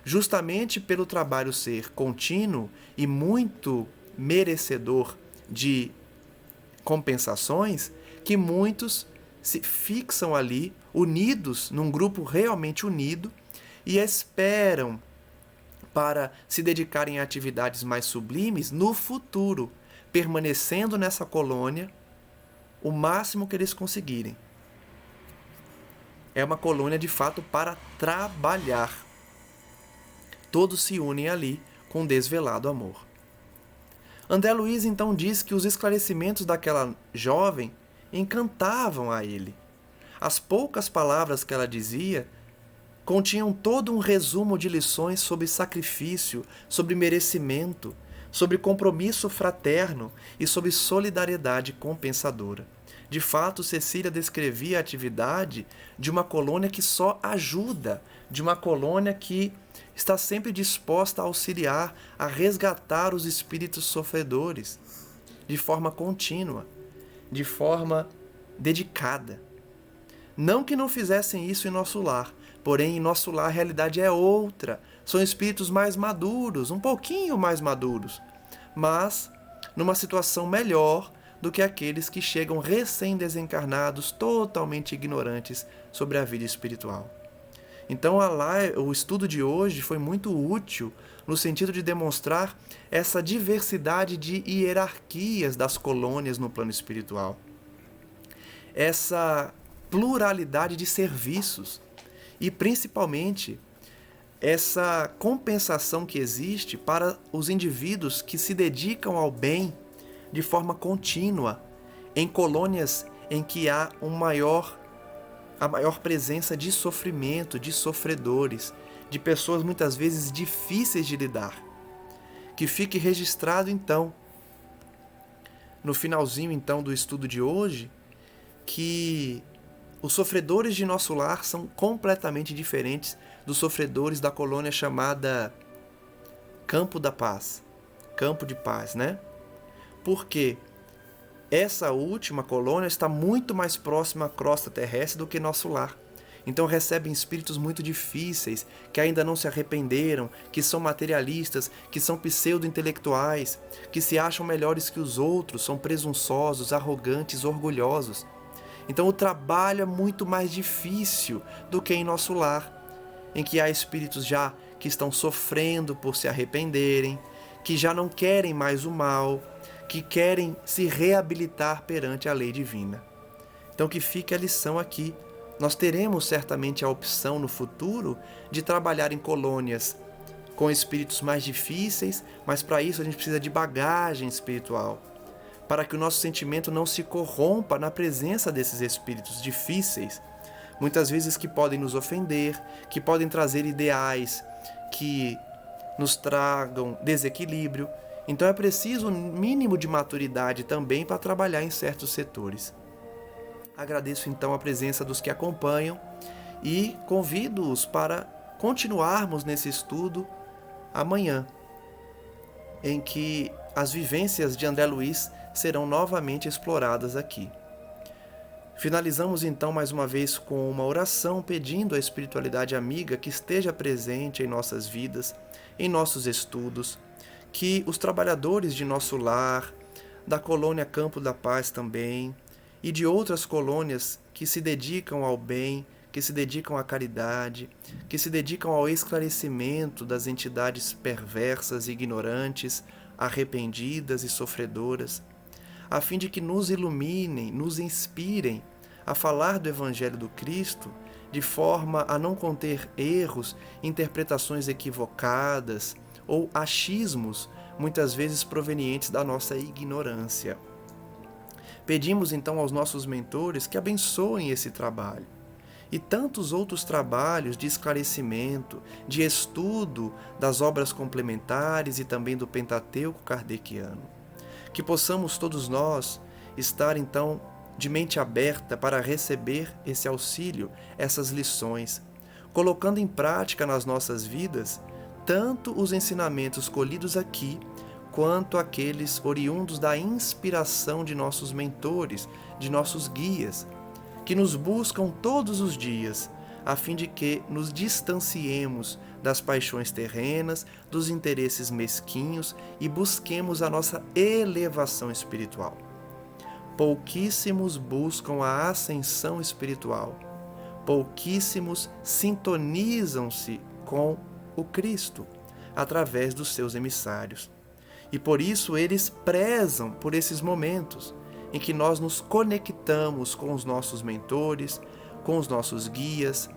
Justamente pelo trabalho ser contínuo e muito merecedor de compensações, que muitos se fixam ali, unidos, num grupo realmente unido, e esperam para se dedicarem a atividades mais sublimes no futuro, permanecendo nessa colônia o máximo que eles conseguirem. É uma colônia de fato para trabalhar. Todos se unem ali com desvelado amor. André Luiz então diz que os esclarecimentos daquela jovem encantavam a ele. As poucas palavras que ela dizia continham todo um resumo de lições sobre sacrifício, sobre merecimento, sobre compromisso fraterno e sobre solidariedade compensadora. De fato, Cecília descrevia a atividade de uma colônia que só ajuda, de uma colônia que está sempre disposta a auxiliar, a resgatar os espíritos sofredores, de forma contínua, de forma dedicada. Não que não fizessem isso em nosso lar, porém em nosso lar a realidade é outra. São espíritos mais maduros, um pouquinho mais maduros, mas numa situação melhor do que aqueles que chegam recém-desencarnados, totalmente ignorantes sobre a vida espiritual. Então o estudo de hoje foi muito útil no sentido de demonstrar essa diversidade de hierarquias das colônias no plano espiritual. Essa pluralidade de serviços e, principalmente, essa compensação que existe para os indivíduos que se dedicam ao bem de forma contínua em colônias em que há a maior presença de sofrimento, de sofredores, de pessoas muitas vezes difíceis de lidar. Que fique registrado então, no finalzinho então do estudo de hoje, que os sofredores de nosso lar são completamente diferentes dos sofredores da colônia chamada Campo da Paz, Campo de Paz, né? Porque essa última colônia está muito mais próxima à crosta terrestre do que nosso lar. Então recebem espíritos muito difíceis, que ainda não se arrependeram, que são materialistas, que são pseudo-intelectuais, que se acham melhores que os outros, são presunçosos, arrogantes, orgulhosos. Então o trabalho é muito mais difícil do que em nosso lar, em que há espíritos já que estão sofrendo por se arrependerem, que já não querem mais o mal, que querem se reabilitar perante a lei divina. Então que fique a lição aqui. Nós teremos certamente a opção no futuro de trabalhar em colônias com espíritos mais difíceis, mas para isso a gente precisa de bagagem espiritual, para que o nosso sentimento não se corrompa na presença desses espíritos difíceis, muitas vezes que podem nos ofender, que podem trazer ideais que nos tragam desequilíbrio. Então é preciso um mínimo de maturidade também para trabalhar em certos setores. Agradeço então a presença dos que acompanham e convido-os para continuarmos nesse estudo amanhã, em que as vivências de André Luiz serão novamente exploradas aqui. Finalizamos então mais uma vez com uma oração pedindo à espiritualidade amiga que esteja presente em nossas vidas, em nossos estudos, que os trabalhadores de nosso lar, da colônia Campo da Paz também, e de outras colônias que se dedicam ao bem, que se dedicam à caridade, que se dedicam ao esclarecimento das entidades perversas e ignorantes, arrependidas e sofredoras, a fim de que nos iluminem, nos inspirem a falar do Evangelho do Cristo de forma a não conter erros, interpretações equivocadas ou achismos, muitas vezes provenientes da nossa ignorância. Pedimos então aos nossos mentores que abençoem esse trabalho e tantos outros trabalhos de esclarecimento, de estudo das obras complementares e também do Pentateuco kardeciano. Que possamos todos nós estar então de mente aberta para receber esse auxílio, essas lições, colocando em prática nas nossas vidas tanto os ensinamentos colhidos aqui, quanto aqueles oriundos da inspiração de nossos mentores, de nossos guias, que nos buscam todos os dias, a fim de que nos distanciemos das paixões terrenas, dos interesses mesquinhos e busquemos a nossa elevação espiritual. Pouquíssimos buscam a ascensão espiritual, pouquíssimos sintonizam-se com o Cristo através dos seus emissários. E por isso eles prezam por esses momentos em que nós nos conectamos com os nossos mentores, com os nossos guias,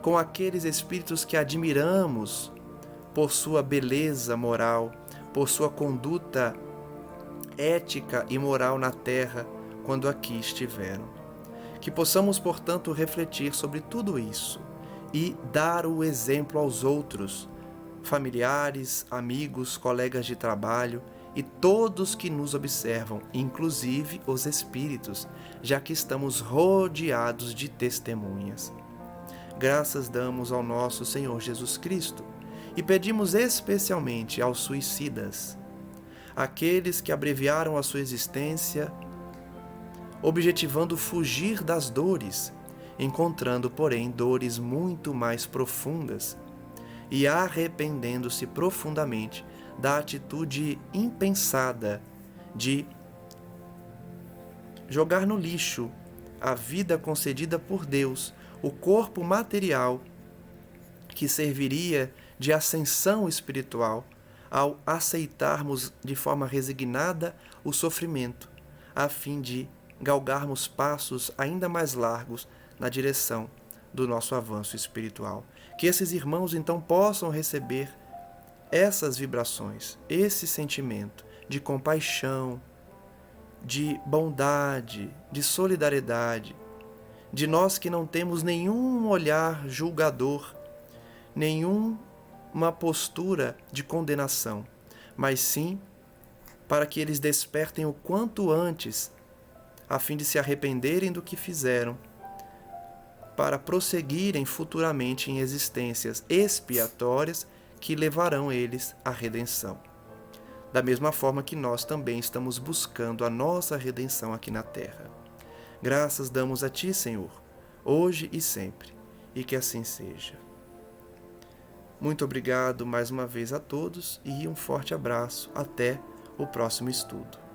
com aqueles espíritos que admiramos por sua beleza moral, por sua conduta ética e moral na terra quando aqui estiveram. Que possamos, portanto, refletir sobre tudo isso e dar o exemplo aos outros, familiares, amigos, colegas de trabalho e todos que nos observam, inclusive os espíritos, já que estamos rodeados de testemunhas. Graças damos ao nosso Senhor Jesus Cristo e pedimos especialmente aos suicidas, aqueles que abreviaram a sua existência, objetivando fugir das dores, encontrando, porém, dores muito mais profundas e arrependendo-se profundamente da atitude impensada de jogar no lixo a vida concedida por Deus, o corpo material que serviria de ascensão espiritual ao aceitarmos de forma resignada o sofrimento, a fim de galgarmos passos ainda mais largos na direção do nosso avanço espiritual. Que esses irmãos então possam receber essas vibrações, esse sentimento de compaixão, de bondade, de solidariedade, de nós que não temos nenhum olhar julgador, nenhuma postura de condenação, mas sim para que eles despertem o quanto antes, a fim de se arrependerem do que fizeram, para prosseguirem futuramente em existências expiatórias que levarão eles à redenção. Da mesma forma que nós também estamos buscando a nossa redenção aqui na terra. Graças damos a Ti, Senhor, hoje e sempre, e que assim seja. Muito obrigado mais uma vez a todos e um forte abraço. Até o próximo estudo.